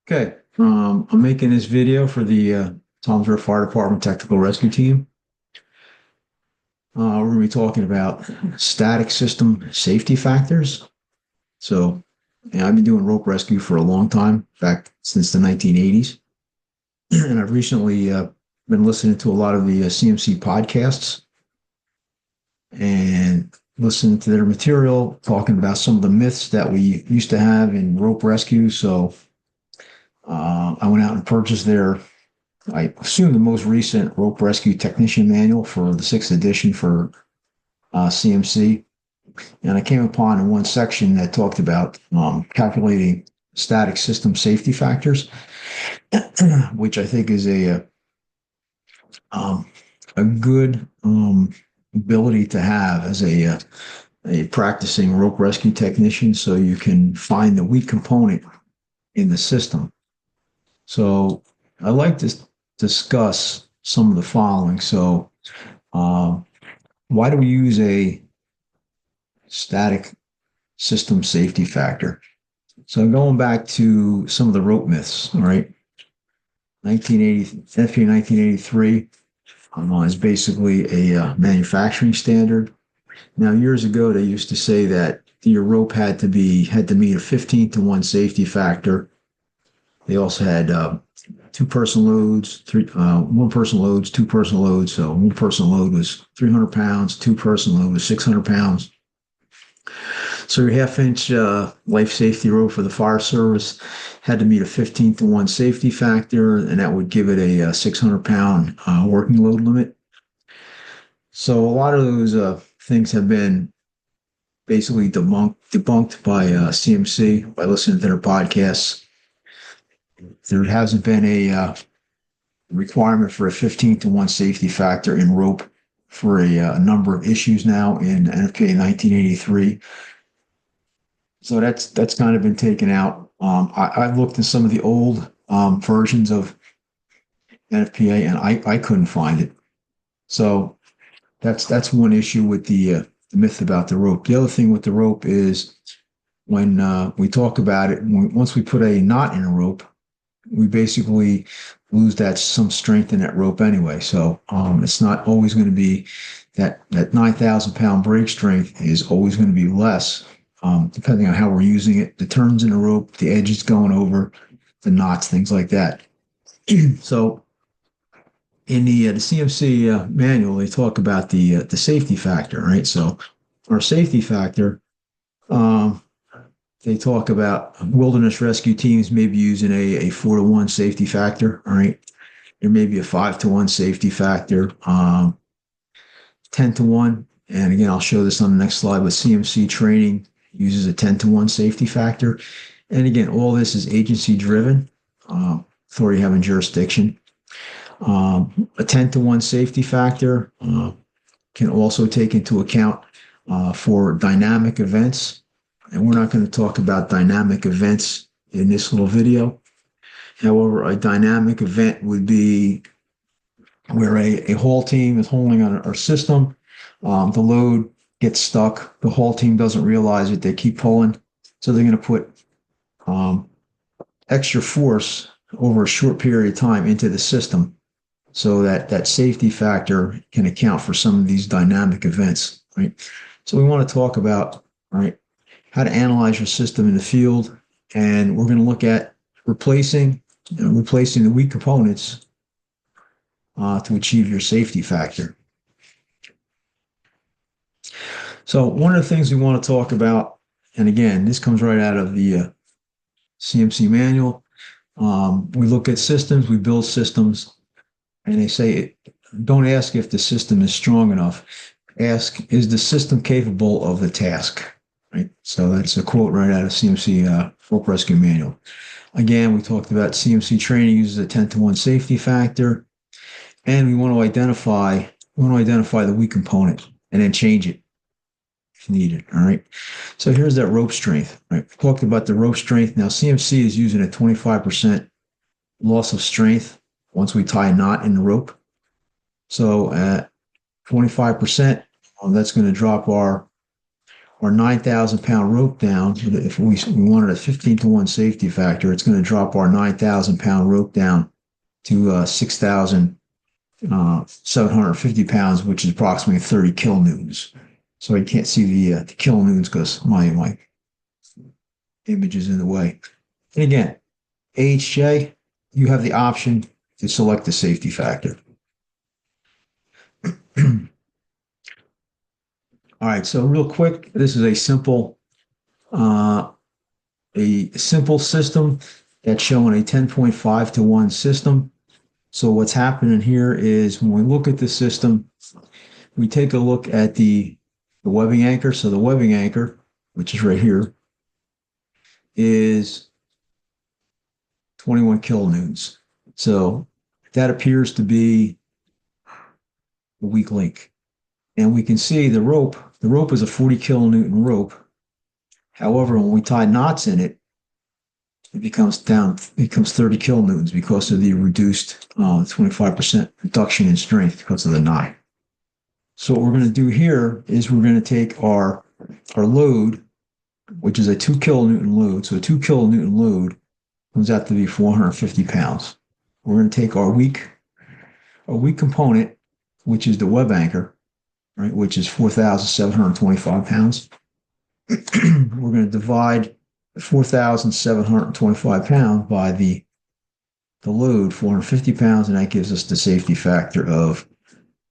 Okay, I'm making this video for the Toms River Fire Department Technical Rescue Team. We're going to be talking about static system safety factors. So, I've been doing rope rescue for a long time, back since the 1980s, and I've recently been listening to a lot of the CMC podcasts and listening to their material, talking about some of the myths that we used to have in rope rescue. So, I went out and purchased I assume the most recent rope rescue technician manual for the sixth edition for CMC. And I came upon in one section that talked about calculating static system safety factors, which I think is a good ability to have as a practicing rope rescue technician, so you can find the weak component in the system. So I like to discuss some of the following. So, why do we use a static system safety factor? So going back to some of the rope myths, all right? 1980, FA 1983 is basically a manufacturing standard. Now, years ago, they used to say that your rope had to meet a 15-to-1 safety factor. They also had two-person loads, one-person loads, two-person loads. So one-person load was 300 pounds, two-person load was 600 pounds. So your half-inch life safety rope for the fire service had to meet a 15-to-1 safety factor, and that would give it a 600-pound working load limit. So a lot of those things have been basically debunked by CMC by listening to their podcasts. There hasn't been a requirement for a 15-to-1 safety factor in rope for a number of issues now in NFPA 1983. So that's kind of been taken out. I looked at some of the old versions of NFPA, and I couldn't find it. So that's one issue with the myth about the rope. The other thing with the rope is when we talk about it, once we put a knot in a rope, we basically lose some strength in that rope anyway. So it's not always going to be that 9,000-pound break strength is always going to be less, depending on how we're using it, the turns in the rope, the edges going over, the knots, things like that. So in the CMC manual, they talk about the safety factor, right? So our safety factor, they talk about wilderness rescue teams may be using a 4-to-1 safety factor. All right. There may be a 5-to-1 safety factor, 10-to-1. And again, I'll show this on the next slide, but CMC training uses a 10-to-1 safety factor. And again, all this is agency driven, authority having jurisdiction. A 10-to-1 safety factor can also take into account for dynamic events. And we're not going to talk about dynamic events in this little video. However, a dynamic event would be where a haul team is hauling on our system. The load gets stuck. The haul team doesn't realize it. They keep pulling. So they're going to put extra force over a short period of time into the system so that safety factor can account for some of these dynamic events, right? So we want to talk about, right, how to analyze your system in the field, and we're going to look at replacing the weak components to achieve your safety factor. So one of the things we want to talk about, and again, this comes right out of the CMC manual. We look at systems, we build systems, and they say, don't ask if the system is strong enough. Ask, is the system capable of the task? Right. So that's a quote right out of CMC rope rescue manual. Again, we talked about CMC training uses a 10-to-1 safety factor, and we want to identify the weak component and then change it if needed. All right. So here's that rope strength. Right. We talked about the rope strength. Now CMC is using a 25% loss of strength once we tie a knot in the rope. So at 25%, that's going to drop our our 9,000-pound rope down. If we wanted a 15-to-1 safety factor, it's going to drop our 9,000-pound rope down to 6,750 pounds, which is approximately 30 kilonewtons. So I can't see the kilonewtons because my image is in the way. And again, AHJ, you have the option to select the safety factor. All right, so real quick, this is a simple system that's showing a 10.5 to 1 system. So what's happening here is when we look at the system, we take a look at the webbing anchor. So the webbing anchor, which is right here, is 21 kilonewtons. So that appears to be a weak link. And we can see the rope is a 40 kilonewton rope. However, when we tie knots in it, it becomes 30 kilonewtons because of the reduced 25% reduction in strength because of the knot. So what we're going to do here is we're going to take our load, which is a 2 kilonewton load. So a 2 kilonewton load comes out to be 450 pounds. We're going to take our weak component, which is the web anchor, right, which is 4,725 pounds. We're going to divide 4,725 pounds by the load, 450 pounds, and that gives us the safety factor of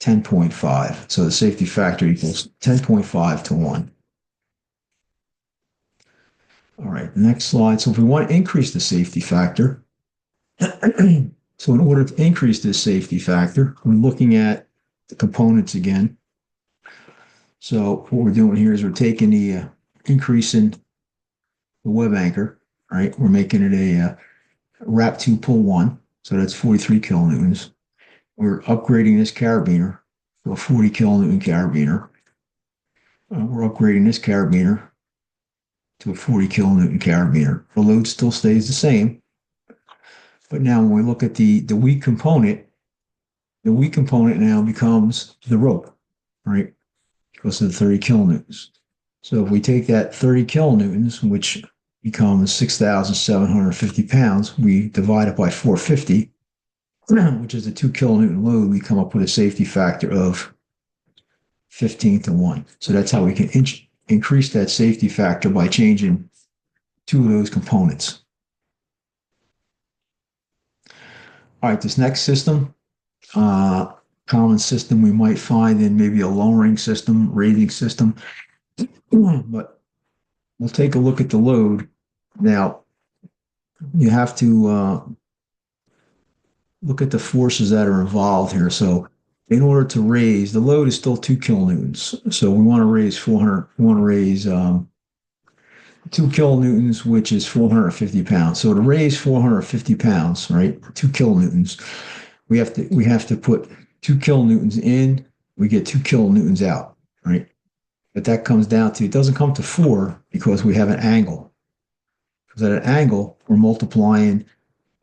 10.5. So the safety factor equals 10.5 to 1. All right, next slide. So if we want to increase the safety factor, so in order to increase this safety factor, we're looking at the components again. So what we're doing here is we're taking the increasing the web anchor, right? We're making it a wrap 2 pull 1, so that's 43 kilonewtons. We're upgrading this carabiner to a 40 kilonewton carabiner. We're upgrading this carabiner to a 40 kilonewton carabiner. The load still stays the same, but now when we look at the weak component now becomes the rope, right? Because of the 30 kilonewtons. So if we take that 30 kilonewtons, which becomes 6,750 pounds, we divide it by 450, which is a 2 kilonewton load, we come up with a safety factor of 15 to 1. So that's how we can increase that safety factor by changing 2 of those components. All right, this next system, common system we might find in maybe a lowering system, rating system, but we'll take a look at the load. Now, you have to look at the forces that are involved here. So in order to raise, the load is still 2 kilonewtons. So we want to raise 2 kilonewtons, which is 450 pounds. So to raise 450 pounds, right, 2 kilonewtons, we have to put 2 kilonewtons in, we get 2 kilonewtons out, right? But that comes down to, it doesn't come to 4 because we have an angle. Because at an angle, we're multiplying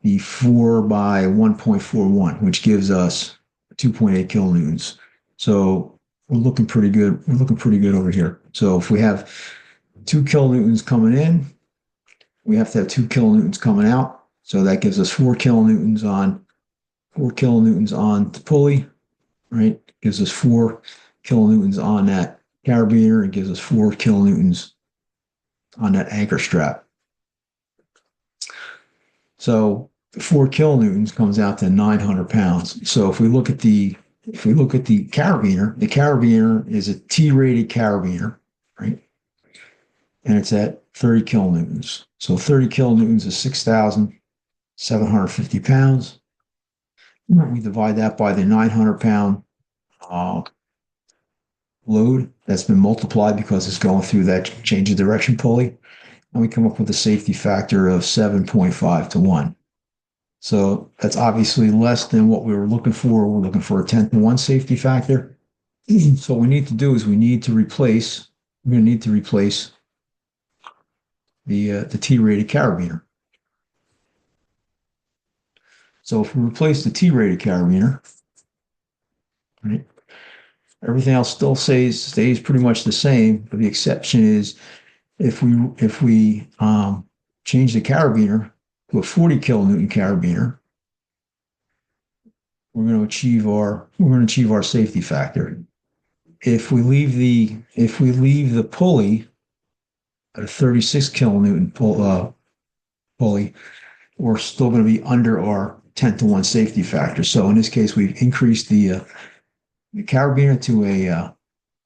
the 4 by 1.41, which gives us 2.8 kilonewtons. So we're looking pretty good. We're looking pretty good over here. So if we have 2 kilonewtons coming in, we have to have 2 kilonewtons coming out. So that gives us 4 kilonewtons on the pulley, right? Gives us 4 kilonewtons on that carabiner. It gives us 4 kilonewtons on that anchor strap. So 4 kilonewtons comes out to 900 pounds. So if we look at the carabiner is a T-rated carabiner, right? And it's at 30 kilonewtons. So 30 kilonewtons is 6,750 pounds. We divide that by the 900-pound load that's been multiplied because it's going through that change of direction pulley. And we come up with a safety factor of 7.5 to 1. So that's obviously less than what we were looking for. We're looking for a 10 to 1 safety factor. So what we need to do is we're going to replace the T-rated carabiner. So if we replace the T-rated carabiner, right, Everything else still stays pretty much the same, but the exception is if we change the carabiner to a 40 kilonewton carabiner, we're going to achieve our safety factor. If we leave the pulley at a 36 kilonewton pulley, we're still going to be under our 10-to-1 safety factor. So in this case, we've increased the carabiner to a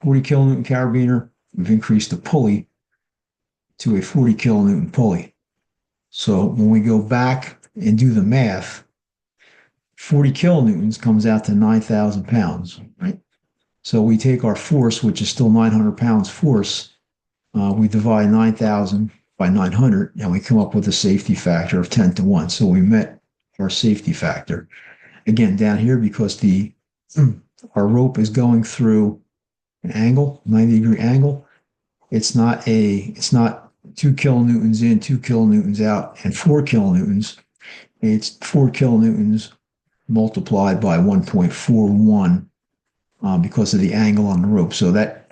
40 kilonewton carabiner. We've increased the pulley to a 40 kilonewton pulley. So when we go back and do the math, 40 kilonewtons comes out to 9,000 pounds, right? So we take our force, which is still 900 pounds force, we divide 9,000 by 900, and we come up with a safety factor of 10-to-1. So we met our safety factor. Again, down here, because our rope is going through an angle, 90-degree angle, it's not 2 kilonewtons in, 2 kilonewtons out, and 4 kilonewtons. It's 4 kilonewtons multiplied by 1.41 because of the angle on the rope. So that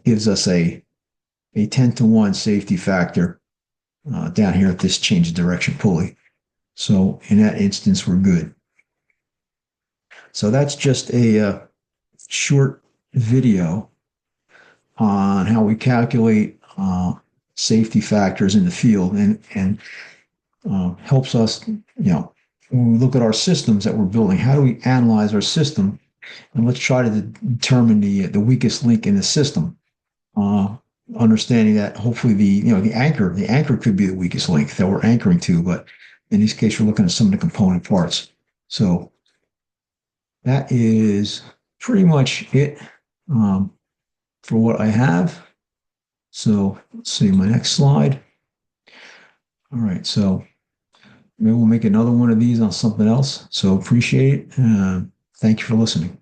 gives us a 10-to-1 safety factor down here at this change of direction pulley. So in that instance, we're good. So that's just a short video on how we calculate safety factors in the field, and helps us, when we look at our systems that we're building, how do we analyze our system? And let's try to determine the weakest link in the system. Understanding that hopefully the anchor could be the weakest link that we're anchoring to, but in this case, we're looking at some of the component parts. So that is pretty much it for what I have. So let's see my next slide. All right, so maybe we'll make another one of these on something else. So appreciate it. Thank you for listening.